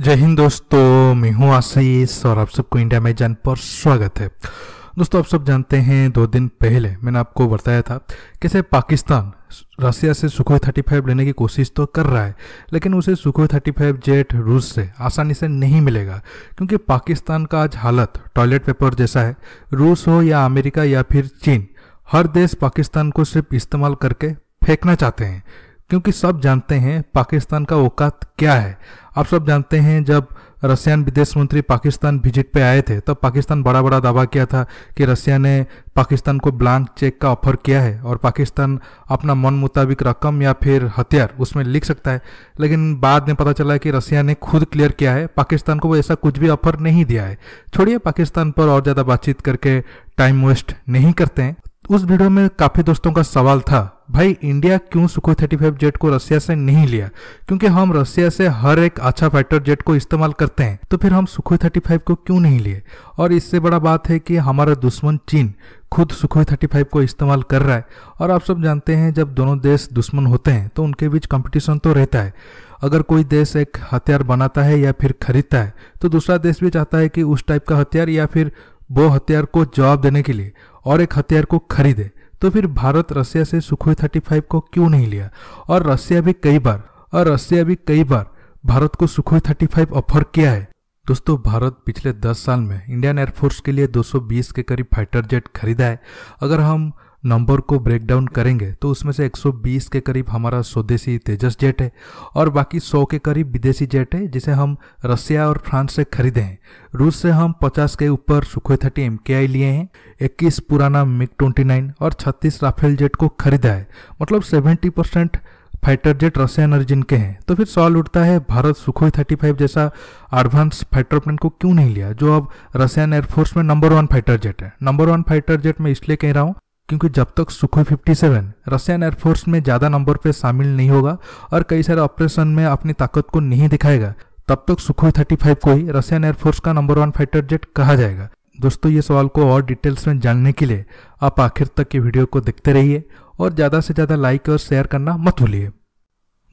जय हिंद दोस्तों, मैं हूं आशीष और आप सबको इंडिया में जान पर स्वागत है। दोस्तों, आप सब जानते हैं 2 दिन पहले मैंने आपको बताया था कैसे पाकिस्तान रसिया से सुखोई 35 लेने की कोशिश तो कर रहा है, लेकिन उसे सुखोई 35 जेट रूस से आसानी से नहीं मिलेगा, क्योंकि पाकिस्तान का आज हालत टॉयलेट पेपर जैसा है। रूस हो या अमेरिका या फिर चीन, हर देश पाकिस्तान को सिर्फ इस्तेमाल करके फेंकना चाहते हैं, क्योंकि सब जानते हैं पाकिस्तान का औकात क्या है। आप सब जानते हैं जब रशियन विदेश मंत्री पाकिस्तान विजिट पे आए थे तब पाकिस्तान बड़ा बड़ा दावा किया था कि रशिया ने पाकिस्तान को ब्लैंक चेक का ऑफर किया है और पाकिस्तान अपना मन मुताबिक रकम या फिर हथियार उसमें लिख सकता है। लेकिन बाद में पता चला कि रशिया ने खुद क्लियर किया है, पाकिस्तान को वो ऐसा कुछ भी ऑफर नहीं दिया है। छोड़िए, पाकिस्तान पर और ज़्यादा बातचीत करके टाइम वेस्ट नहीं करते हैं। उस वीडियो में काफ़ी दोस्तों का सवाल था, भाई इंडिया क्यों सुखोई 35 जेट को रशिया से नहीं लिया, क्योंकि हम रशिया से हर एक अच्छा फाइटर जेट को इस्तेमाल करते हैं, तो फिर हम सुखोई 35 को क्यों नहीं लिए। और इससे बड़ा बात है कि हमारा दुश्मन चीन खुद सुखोई 35 को इस्तेमाल कर रहा है। और आप सब जानते हैं जब दोनों देश दुश्मन होते हैं तो उनके बीच कंपटीशन तो रहता है। अगर कोई देश एक हथियार बनाता है या फिर खरीदता है तो दूसरा देश भी चाहता है कि उस टाइप का हथियार या फिर वो हथियार को जवाब देने के लिए और एक हथियार को खरीदे। तो फिर भारत रशिया से सुखोई 35 को क्यों नहीं लिया। और रशिया भी कई बार भारत को सुखोई 35 ऑफर किया है। दोस्तों, भारत पिछले 10 साल में इंडियन एयरफोर्स के लिए 220 के करीब फाइटर जेट खरीदा है। अगर हम नंबर को ब्रेक डाउन करेंगे तो उसमें से 120 के करीब हमारा स्वदेशी तेजस जेट है और बाकी 100 के करीब विदेशी जेट है, जिसे हम रशिया और फ्रांस से खरीदे हैं। रूस से हम 50 के ऊपर सुखोई 30 MKI लिए हैं, 21 पुराना MiG-29 और 36 राफेल जेट को खरीदा है। मतलब 70% फाइटर जेट रशियन ओरिजिन के हैं। तो फिर सवाल उठता है, भारत सुखोई 35 जैसा एडवांस फाइटर प्लेन को क्यों नहीं लिया, जो अब रशियन एयरफोर्स में नंबर 1 फाइटर जेट है। नंबर 1 फाइटर जेट मैं इसलिए कह रहा हूँ क्योंकि जब तक सुखोई 57 रशियन एयरफोर्स में ज़्यादा नंबर पे शामिल नहीं होगा और कई सारे ऑपरेशन में अपनी ताकत को नहीं दिखाएगा, तब तक सुखोई 35 को ही रशियन एयरफोर्स का नंबर 1 फाइटर जेट कहा जाएगा। दोस्तों, ये सवाल को और डिटेल्स में जानने के लिए आप आखिर तक की वीडियो को देखते रहिए और ज़्यादा से ज़्यादा लाइक और शेयर करना मत भूलिए।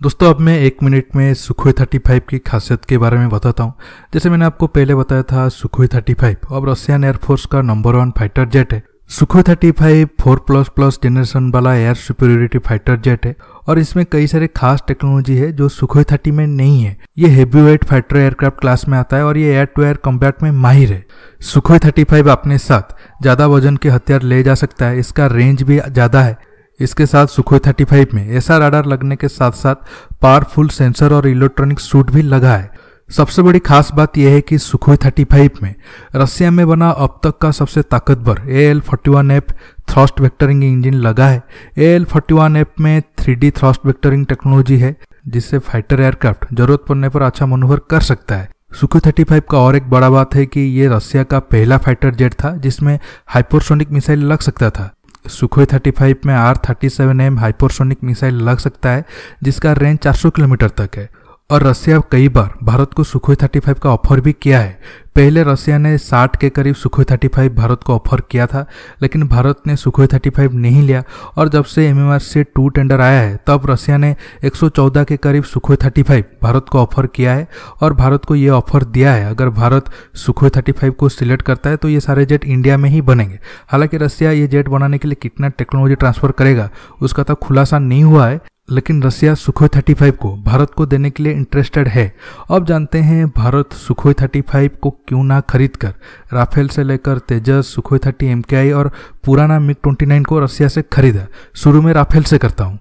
दोस्तों, अब मैं 1 मिनट में सुखोई 35 की खासियत के बारे में बताता हूँ। जैसे मैंने आपको पहले बताया था, सुखोई 35 अब रशियन एयरफोर्स का नंबर 1 फाइटर जेट है। सुखोई 35 4++ जनरेशन वाला एयर सुपीरियरिटी फाइटर जेट है और इसमें कई सारे खास टेक्नोलॉजी है जो सुखोई 30 में नहीं है। ये heavy weight fighter aircraft class में आता है और ये एयर टू एयर कॉम्बैट में माहिर है। सुखोई 35 अपने साथ ज़्यादा वजन के हथियार ले जा सकता है, इसका रेंज भी ज़्यादा है। इसके साथ सुखोई 35 में ऐसा राडार लगने के साथ साथ पावरफुल सेंसर और इलेक्ट्रॉनिक सूट भी लगा है। सबसे बड़ी खास बात यह है कि सुखोई 35 में रशिया में बना अब तक का सबसे ताकतवर AL-41F थ्रस्ट वेक्टरिंग इंजन लगा है। AL-41F में 3D थ्रस्ट वेक्टरिंग टेक्नोलॉजी है, जिससे फाइटर एयरक्राफ्ट जरूरत पड़ने पर अच्छा मनोवर कर सकता है। सुखोई 35 का और एक बड़ा बात है कि ये रशिया का पहला फाइटर जेट था जिसमें हाइपरसोनिक मिसाइल लग सकता था। सुखोई 35 में R-37M हाइपरसोनिक मिसाइल लग सकता है, जिसका रेंज 400 किलोमीटर तक है। और रशिया कई बार भारत को सुखोई 35 का ऑफर भी किया है। पहले रशिया ने 60 के करीब सुखोई 35 भारत को ऑफर किया था, लेकिन भारत ने सुखोई 35 नहीं लिया। और जब से MMRC-2 टेंडर आया है तब रशिया ने 114 के करीब सुखोई 35 भारत को ऑफर किया है और भारत को ये ऑफर दिया है, अगर भारत सुखोई 35 को सिलेक्ट करता है तो ये सारे जेट इंडिया में ही बनेंगे। हालांकि रशिया ये जेट बनाने के लिए कितना टेक्नोलॉजी ट्रांसफर करेगा उसका तो खुलासा नहीं हुआ है, लेकिन रशिया सुखोई 35 को भारत को देने के लिए इंटरेस्टेड है। अब जानते हैं भारत सुखोई 35 को क्यों ना खरीद कर राफेल से लेकर तेजस, सुखोई 30 MKI और पुराना MiG-29 को रशिया से खरीदा। शुरू में राफेल से करता हूँ।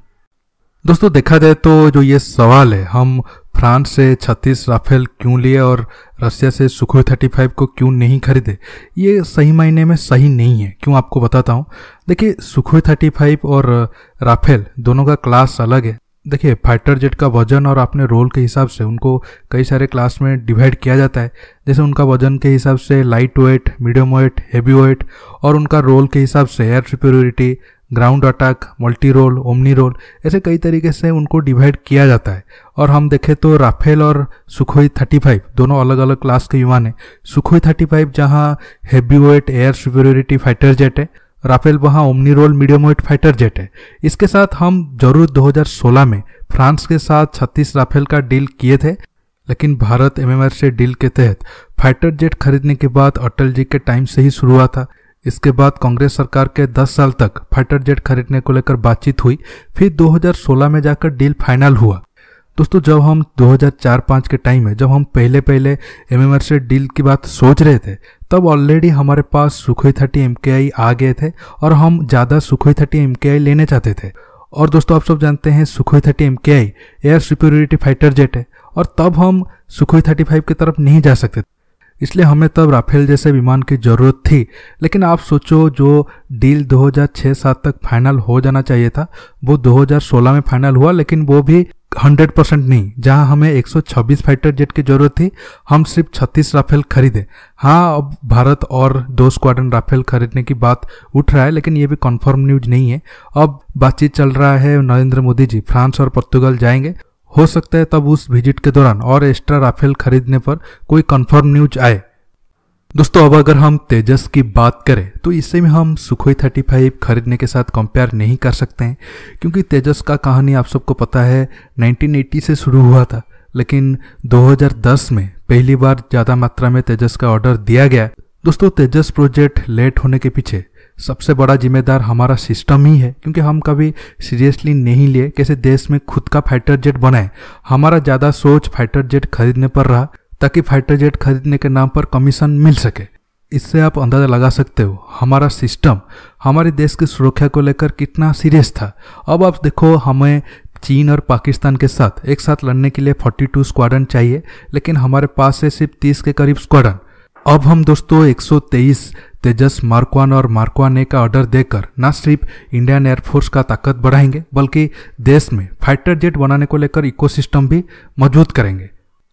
दोस्तों, देखा जाए तो जो ये सवाल है, हम फ्रांस से 36 राफेल क्यों लिए और रशिया से सुखोई 35 को क्यों नहीं खरीदे, ये सही मायने में सही नहीं है। क्यों, आपको बताता हूँ। देखिए, सुखोई 35 और राफेल दोनों का क्लास अलग है। देखिए, फाइटर जेट का वजन और अपने रोल के हिसाब से उनको कई सारे क्लास में डिवाइड किया जाता है। जैसे उनका वजन के हिसाब से lightweight, medium weight, heavyweight, और उनका रोल के हिसाब से air superiority, ground attack, multi role, omni role, ऐसे कई तरीके से उनको डिवाइड किया जाता है। और हम देखें तो राफेल और सुखोई 35 दोनों अलग अलग क्लास के विमान हैं। सुखोई 35 जहां heavyweight air superiority fighter jet है, राफेल वहां omni role medium weight fighter jet है। इसके साथ हम जरूर 2016 में फ्रांस के साथ 36 राफेल का डील किए थे, लेकिन भारत MMRC डील के तहत फाइटर जेट खरीदने की बात अटल जी के टाइम से ही शुरू हुआ था। इसके बाद कांग्रेस सरकार के 10 साल तक फाइटर जेट खरीदने को लेकर बातचीत हुई, फिर 2016 में जाकर डील फाइनल हुआ। दोस्तों, जब हम 2004-05 के टाइम में जब हम पहले MMRC डील की बात सोच रहे थे, तब ऑलरेडी हमारे पास सुखोई 30 MKI आ गए थे और हम ज़्यादा सुखोई 30 MKI लेने चाहते थे। और दोस्तों, आप सब जानते हैं Sukhoi 30 MKI air superiority fighter jet है, और तब हम सुखोई 35 की तरफ नहीं जा सकते, इसलिए हमें तब राफेल जैसे विमान की ज़रूरत थी। लेकिन आप सोचो, जो डील 2006-07 तक फाइनल हो जाना चाहिए था वो 2016 में फाइनल हुआ, लेकिन वो भी 100% नहीं। जहां हमें 126 फाइटर जेट की जरूरत थी, हम सिर्फ 36 राफेल खरीदे। हाँ, अब भारत और 2 स्क्वाड्रन राफेल खरीदने की बात उठ रहा है, लेकिन ये भी कंफर्म न्यूज नहीं है। अब बातचीत चल रहा है, नरेंद्र मोदी जी फ्रांस और पुर्तगाल जाएंगे, हो सकता है तब उस विजिट के दौरान और एक्स्ट्रा राफेल खरीदने पर कोई कंफर्म न्यूज आए। दोस्तों, अब अगर हम तेजस की बात करें तो इसे में हम सुखोई 35 खरीदने के साथ कंपेयर नहीं कर सकते हैं, क्योंकि तेजस का कहानी आप सबको पता है 1980 से शुरू हुआ था, लेकिन 2010 में पहली बार ज़्यादा मात्रा में तेजस का ऑर्डर दिया गया। दोस्तों, तेजस प्रोजेक्ट लेट होने के पीछे सबसे बड़ा जिम्मेदार हमारा सिस्टम ही है, क्योंकि हम कभी सीरियसली नहीं लिए कैसे देश में खुद का फाइटर जेट बनाए। हमारा ज़्यादा सोच फाइटर जेट खरीदने पर रहा, ताकि फाइटर जेट खरीदने के नाम पर कमीशन मिल सके। इससे आप अंदाजा लगा सकते हो हमारा सिस्टम हमारे देश की सुरक्षा को लेकर कितना सीरियस था। अब आप देखो, हमें चीन और पाकिस्तान के साथ एक साथ लड़ने के लिए 42 स्क्वाड्रन चाहिए, लेकिन हमारे पास है सिर्फ 30 के करीब स्क्वाड्रन। अब हम दोस्तों 123 तेजस मार्क 1 और मार्क 1A का ऑर्डर देकर न सिर्फ इंडियन एयरफोर्स का ताकत बढ़ाएंगे, बल्कि देश में फाइटर जेट बनाने को लेकर इकोसिस्टम भी मजबूत करेंगे।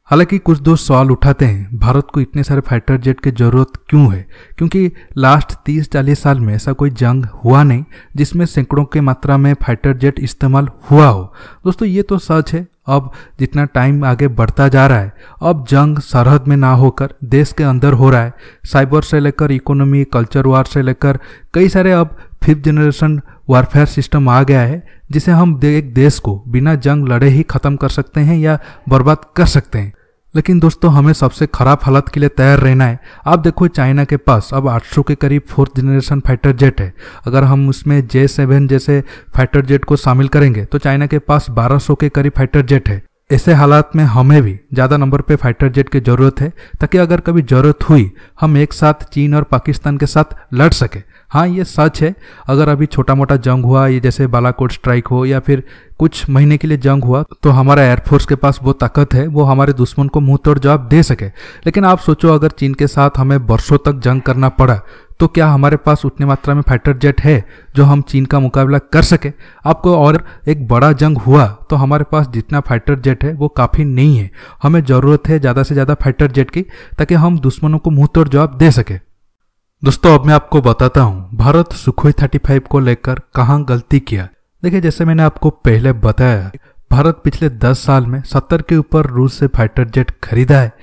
हालांकि कुछ दोस्त सवाल उठाते हैं, भारत को इतने सारे फाइटर जेट की जरूरत क्यों है, क्योंकि लास्ट 30-40 साल में ऐसा कोई जंग हुआ नहीं जिसमें सैकड़ों की मात्रा में फाइटर जेट इस्तेमाल हुआ हो। दोस्तों, ये तो सच है। अब जितना टाइम आगे बढ़ता जा रहा है, अब जंग सरहद में ना होकर देश के अंदर हो रहा है। साइबर से लेकर इकोनॉमी, कल्चर वार से लेकर कई सारे अब 5th जनरेशन वारफेयर सिस्टम आ गया है, जिसे हम एक देश को बिना जंग लड़े ही खत्म कर सकते हैं या बर्बाद कर सकते हैं। लेकिन दोस्तों, हमें सबसे खराब हालत के लिए तैयार रहना है। आप देखो, चाइना के पास अब 800 के करीब 4th जनरेशन फाइटर जेट है। अगर हम उसमें J7 जैसे फाइटर जेट को शामिल करेंगे तो चाइना के पास 1200 के करीब फाइटर जेट है। ऐसे हालात में हमें भी ज़्यादा नंबर पे फाइटर जेट की ज़रूरत है, ताकि अगर कभी ज़रूरत हुई हम एक साथ चीन और पाकिस्तान के साथ लड़ सके। हाँ, ये सच है, अगर अभी छोटा मोटा जंग हुआ, ये जैसे बालाकोट स्ट्राइक हो या फिर कुछ महीने के लिए जंग हुआ, तो हमारा एयरफोर्स के पास वो ताकत है, वो हमारे दुश्मन को मुंह तोड़ जवाब दे सके। लेकिन आप सोचो, अगर चीन के साथ हमें वर्षों तक जंग करना पड़ा, तो क्या हमारे पास उतनी मात्रा में फाइटर जेट है जो हम चीन का मुकाबला कर सके? आपको और एक बड़ा जंग हुआ तो हमारे पास जितना फाइटर जेट है वो काफ़ी नहीं है। हमें ज़रूरत है ज़्यादा से ज़्यादा फाइटर जेट की, ताकि हम दुश्मनों को मुंह तोड़ जवाब दे सके। दोस्तों, अब मैं आपको बताता हूँ भारत सुखोई 35 को लेकर कहाँ गलती किया। देखिए, जैसे मैंने आपको पहले बताया, भारत पिछले 10 साल में 70 के ऊपर रूस से फाइटर जेट खरीदा है।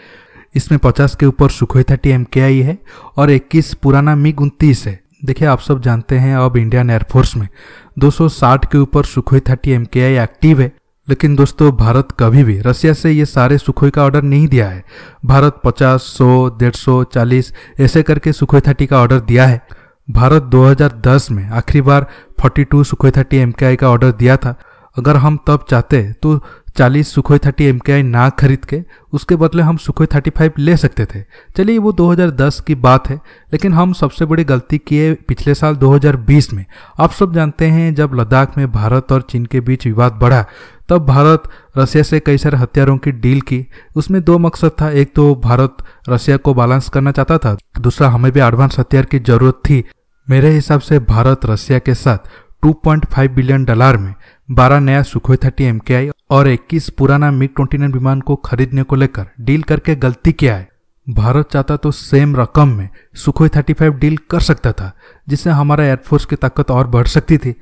इसमें 50 के ऊपर सुखोई 30 MKI है और 21 पुराना MiG-29 है। देखिए, आप सब जानते हैं अब इंडियन एयरफोर्स में 260 के ऊपर सुखोई 30 MKI एक्टिव है। लेकिन दोस्तों, भारत कभी भी रसिया से ये सारे सुखोई का ऑर्डर नहीं दिया है। भारत 50, 100, 150, 40 ऐसे करके सुखोई 30 का ऑर्डर दिया है। भारत 2010 में आखिरी बार 42 सुखोई 30 MKI का ऑर्डर दिया था। अगर हम तब चाहते तो 40 सुखोई 30 MKI ना खरीद के उसके बदले हम सुखोई 35 ले सकते थे। चलिए, वो 2010 की बात है, लेकिन हम सबसे बड़ी गलती किए पिछले साल 2020 में। आप सब जानते हैं, जब लद्दाख में भारत और चीन के बीच विवाद बढ़ा, तब भारत रसिया से कई सारे हथियारों की डील की। उसमें 2 मकसद था, एक तो भारत रसिया को बैलेंस करना चाहता था, दूसरा हमें भी एडवांस हथियार की जरूरत थी। मेरे हिसाब से भारत रसिया के साथ $2.5 बिलियन में 12 नया सुखोई 30 MKI और 21 पुराना MiG-29 विमान को खरीदने को लेकर डील करके गलती किया है। भारत चाहता तो सेम रकम में सुखोई 35 डील कर सकता था, जिससे हमारा एयरफोर्स की ताकत और बढ़ सकती थी।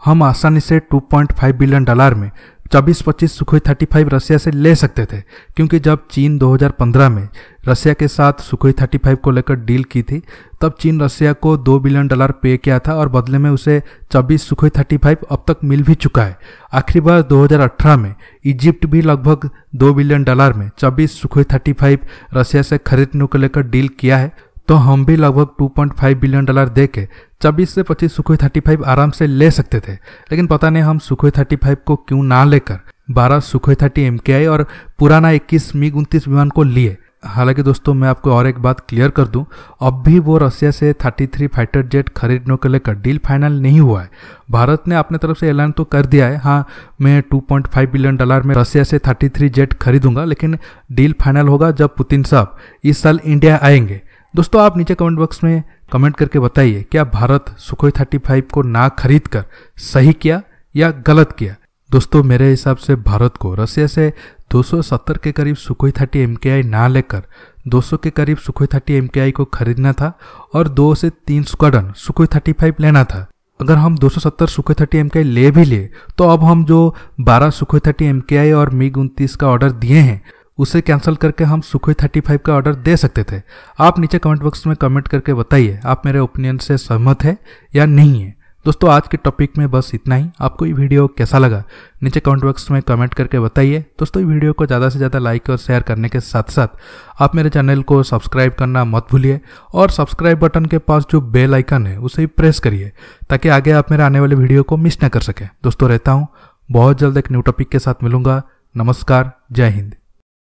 हम आसानी से $2.5 बिलियन में 24-25 सुखोई 35 रसिया से ले सकते थे, क्योंकि जब चीन 2015 में रसिया के साथ सुखोई 35 को लेकर डील की थी, तब चीन रसिया को $2 बिलियन पे किया था और बदले में उसे 24 सुखोई 35 अब तक मिल भी चुका है। आखिरी बार 2018 में इजिप्ट भी लगभग $2 बिलियन में 24 सुखोई 35 रसिया से खरीदने को लेकर डील किया है, तो हम भी लगभग $2.5 बिलियन दे के 24 से 25 सुखोई 35 आराम से ले सकते थे। लेकिन पता नहीं हम सुखोई 35 को क्यों ना लेकर 12 सुखोई 30 MKI और पुराना 21 MiG-29 विमान को लिए। हालांकि दोस्तों मैं आपको और एक बात क्लियर कर दूं, अब भी वो रसिया से 33 फाइटर जेट खरीदने को लेकर डील फाइनल नहीं हुआ है। भारत ने अपने तरफ से ऐलान तो कर दिया है, हाँ मैं $2.5 बिलियन में रसिया से 33 जेट खरीदूंगा, लेकिन डील फाइनल होगा जब पुतिन साहब इस साल इंडिया आएंगे। दोस्तों आप नीचे कमेंट बॉक्स में कमेंट करके बताइए, क्या भारत सुखोई 35 को ना खरीद कर सही किया या गलत किया। दोस्तों मेरे हिसाब से भारत को रसिया से 270 के करीब सुखोई 30 MKI ना लेकर 200 के करीब सुखोई 30 MKI को खरीदना था और 2 से 3 स्क्वाड्रन सुखोई 35 लेना था। अगर हम 270 सुखोई 30 MKI ले भी लिए, तो अब हम जो 12 सुखोई 30 MKI और MiG-29 का ऑर्डर दिए हैं उसे कैंसिल करके हम सुखोई 35 का ऑर्डर दे सकते थे। आप नीचे कमेंट बॉक्स में कमेंट करके बताइए आप मेरे ओपिनियन से सहमत है या नहीं है। दोस्तों आज के टॉपिक में बस इतना ही। आपको ये वीडियो कैसा लगा नीचे कमेंट बॉक्स में कमेंट करके बताइए। दोस्तों ये वीडियो को ज़्यादा से ज़्यादा लाइक और शेयर करने के साथ साथ आप मेरे चैनल को सब्सक्राइब करना मत भूलिए और सब्सक्राइब बटन के पास जो बेल आइकन है उसे ही प्रेस करिए, ताकि आगे आप मेरे आने वाले वीडियो को मिस न कर सकें। दोस्तों रहता हूँ, बहुत जल्द एक न्यू टॉपिक के साथ मिलूंगा। नमस्कार, जय हिंद।